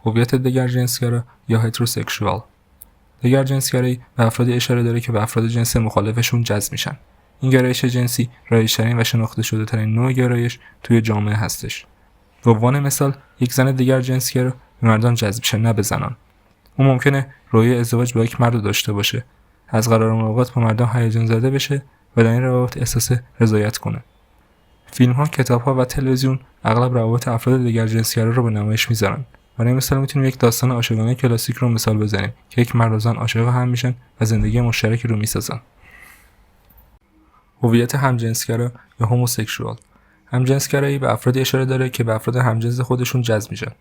هویت دگرجنسگرا یا هتروسکشوال. دگرجنسگرایی به افرادی اشاره داره که به افراد جنس مخالفشون جذب میشن. این گرایش جنسی رایج‌ترین و شناخته شده‌ترین نوع گرایش توی جامعه هستش. به عنوان مثال یک زن دگرجنسگرا به مردان جذب میشه، نه به زنان. اون ممکنه روی ازدواج با یک مرد داشته باشه، از قرار ملاقات با مردان هیجان زده بشه و در این روابط احساس رضایت کنه. فیلم‌ها، کتاب‌ها و تلویزیون اغلب روابط افراد دگرجنسگرا رو به نمایش میذارن. برای مثال میتونیم یک داستان عاشقانه کلاسیک رو مثال بزنیم که یک مرد و زن عاشق هم میشن و زندگی مشترکی رو میسازن. هویت همجنسگرا یا هوموسکسوال. همجنسگرایی به افرادی اشاره داره که به افراد همجنس خودشون جذب میشن.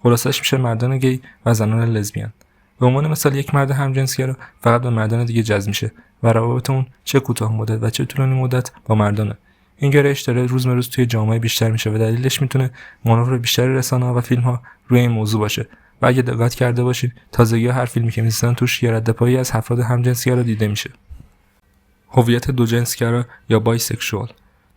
خلاصش میشه مردان گی و زنان لزبیان. به عنوان مثال یک مرد همجنسگرا فقط به مردان دیگه جذب میشه و روابط اون چه کوتاه مدت و چه طولانی مدت با مردانه. این گرایش داره روز به روز توی جامعه بیشتر میشه و دلیلش میتونه مانور بیشتر رسانه‌ها و فیلم‌ها روی این موضوع باشه. و اگه دقت کرده باشید تازگی هر فیلمی که می‌سازن توش یه ردپایی از افراد همجنسگرا دیده میشه. هویت دوجنسگرا یا بایسکشوال.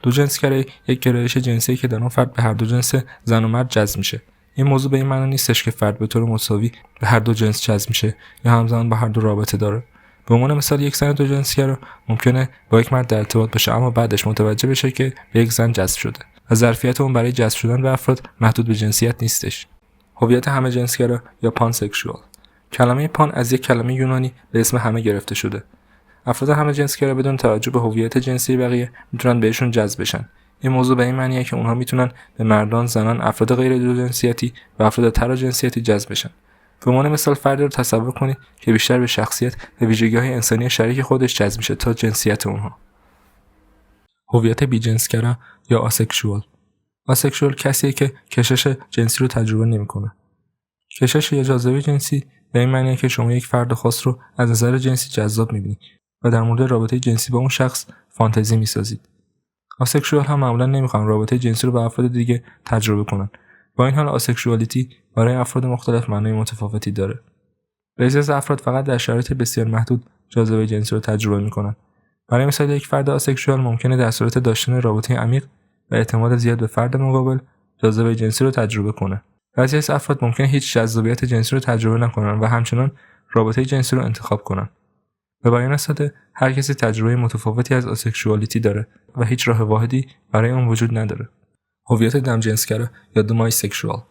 دوجنسگرایی یک گرایش جنسی که در اون فرد به هر دو جنس زن و مرد جذب میشه. این موضوع به این معنی نیستش که فرد به طور مساوی به هر دو جنس جذب میشه یا همزمان با هر دو رابطه داره. به عنوان مثال یک زن دوجنسگرا ممکنه با یک مرد در ارتباط باشه اما بعدش متوجه بشه که به یک زن جذب شده و ظرفیت اون برای جذب شدن به افراد محدود به جنسیت نیستش. هویت همه جنسگرا یا پانسکشوال. کلمه پان از یک کلمه یونانی به اسم همه گرفته شده. افراد همه جنسگرا بدون توجه به هویت جنسی بقیه میتونن بهشون جذب بشن. این موضوع به این معنیه که اونها میتونن به مردان، زنان، افراد غیر دوجنسیتی و افراد تراجنسیتی جذب بشن. به عنوان مثال فردی رو تصور کنید که بیشتر به شخصیت و ویژگی‌های انسانی شریک خودش جذب میشه تا جنسیت اونها. هویت بیجنسگرا یا آسکشوال. آسکشوال کسیه که کشش جنسی رو تجربه نمیکنه. کشش یا جاذبه جنسی به این معنیه که شما یک فرد خاص رو از نظر جنسی جذاب می‌بینید و در مورد رابطه جنسی با اون شخص فانتزی می‌سازید. آسکشوال هم معمولا نمیخوان رابطه جنسی رو با افراد دیگه تجربه کنن. با این حال آسکشوالیتی برای افراد مختلف معنای متفاوتی داره. بعضی از افراد فقط در شرایط بسیار محدود جاذبه جنسی رو تجربه میکنن. برای مثال یک فرد آسکشوال ممکنه در صورت داشتن رابطه عمیق و اعتماد زیاد به فرد مقابل جاذبه جنسی رو تجربه کنه. بعضی از افراد ممکنه هیچ جذابیت جنسی رو تجربه نکنن و همچنان رابطه جنسی رو انتخاب کنن. به بیان ساده هر کسی تجربه متفاوتی از آسکشوالیتی داره و هیچ راه واحدی برای اون وجود نداره. هویت دمجنسگرا یا دمایسکشوال.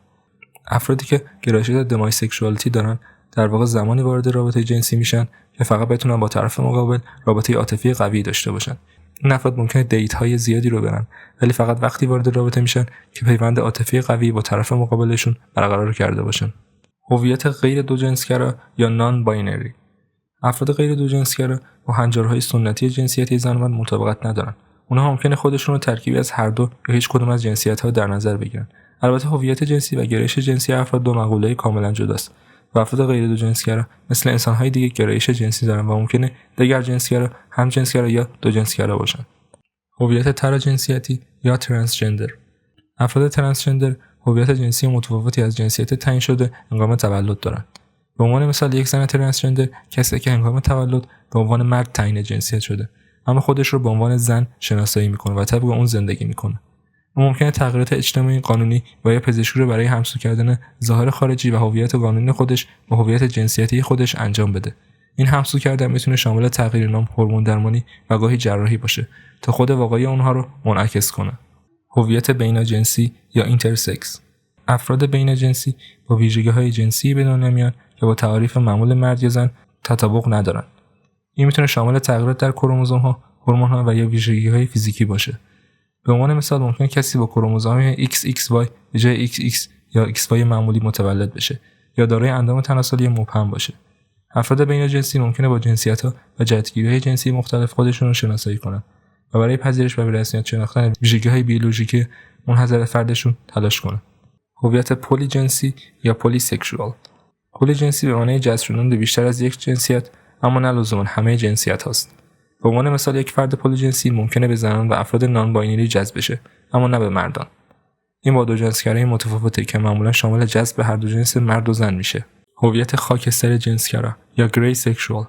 افرادی که گرایش دمایسکشوالیتی دارن در واقع زمانی وارد رابطه جنسی میشن که فقط بتونن با طرف مقابل رابطه عاطفی قوی داشته باشن. این افراد ممکنه دیت‌های زیادی رو برن ولی فقط وقتی وارد رابطه میشن که پیوند عاطفی قوی با طرف مقابلشون برقرار کرده باشن. هویت غیر دوجنسگرا یا نان باینری. افراد غیر دوجنسگرا با هنجارهای سنتی جنسیتی زن و مرد مطابقت ندارن. اونها ممکنه خودشون رو ترکیبی از هر دو یا هیچ کدوم از جنسیت‌ها در نظر بگیرن. البته هویت جنسی و گرایش جنسی افراد دو مقوله کاملا جداست. و افراد غیر دوجنسگرا مثل انسان‌های دیگه گرایش جنسی دارن و ممکنه دگرجنسگرا، همجنسگرا یا دوجنسگرا باشن. هویت تراجنسیتی یا ترنسجندر. افراد ترنسجندر هویت جنسی متفاوتی از جنسیت تعیین شده هنگام تولد دارند. به عنوان مثال یک زن ترنسجندر کسی که هنگام تولد به عنوان مرد تعیین جنسیت شده اما خودش رو به عنوان زن شناسایی میکنه و طبق اون زندگی میکنه. ممکنه تغییرات اجتماعی، قانونی و یا پزشکی رو برای همسو کردن ظاهر خارجی و هویت قانونی خودش با هویت جنسیتی خودش انجام بده. این همسو کردن میتونه شامل تغییر نام، هورمون درمانی و گاهی جراحی باشه تا خود واقعی اونها رو منعکس کنه. هویت بیناجنسی یا اینترسکس. افراد بیناجنسی با ویژگی‌های جنسی به دنیا میان که با تعاریف معمول مرد یا زن تطابق ندارن. این میتونه شامل تغییرات در کروموزوم‌ها، هورمون‌ها و یا ویژگی‌های فیزیکی باشه. به عنوان مثال ممکن کسی با کروموزوم XXY به جای XX یا XY معمولی متولد بشه یا دارای اندام تناسلی مبهم باشه. افراد بیناجنسی ممکنه با جنسیت‌ها و جهت‌گیری‌های جنسی مختلف خودشون رو شناسایی کنن و برای پذیرش و برسمیت شناختن ویژگی‌های بیولوژیکی منحصر فردشون تلاش کنن. هویت پلیجنسی یا پلیسکشوال. پلیجنسی به معنای جذب شدن به بیشتر از یک جنسیت اما نه لزوما همه جنسیت هاست. به عنوان مثال یک فرد پلیجنسی ممکنه به زنان و افراد نان باینری جذب بشه اما نه به مردان. این با دو جنسگرایی متفاوته که معمولا شامل جذب هر دو جنس مرد و زن میشه. هویت خاکستری جنسگرا یا گری سکشوال.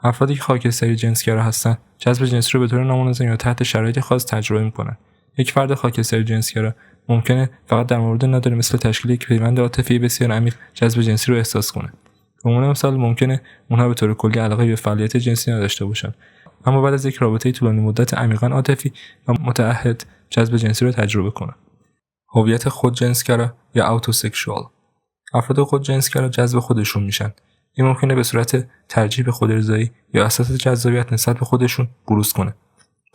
افرادی که خاکستری جنسگرا هستن جذب جنسی رو به طور نامنظم یا تحت شرایط خاص تجربه میکنن. یک فرد خاکستری جنسگرا ممکنه فقط در مورد نادری مثل تشکیل یک پیوند عاطفی بسیار عمیق جذب جنسی رو احساس کنه. به عنوان مثال ممکنه اونها به طور کلی علاقه به فعالیت جنسی نداشته باشن، اما بعد از یک رابطه طولانی مدت عمیقاً عاطفی و متعهد جذب جنسی رو تجربه کنه. هویت خودجنسگرا یا اوتوسکشوال. افراد خودجنسگرا جذب خودشون میشن. این ممکنه به صورت ترجیح به خودارضایی یا اساس جذابیت نسبت به خودشون بروز کنه.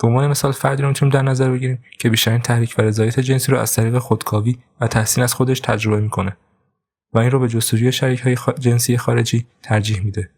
به عنوان مثال فردی رو میتونیم در نظر بگیریم که بیشترین تحریک و رضایت جنسی رو از طریق خودکاوی و تحسین از خودش تجربه میکنه و این رو به جستجوی شریک‌های جنسی خارجی ترجیح میده.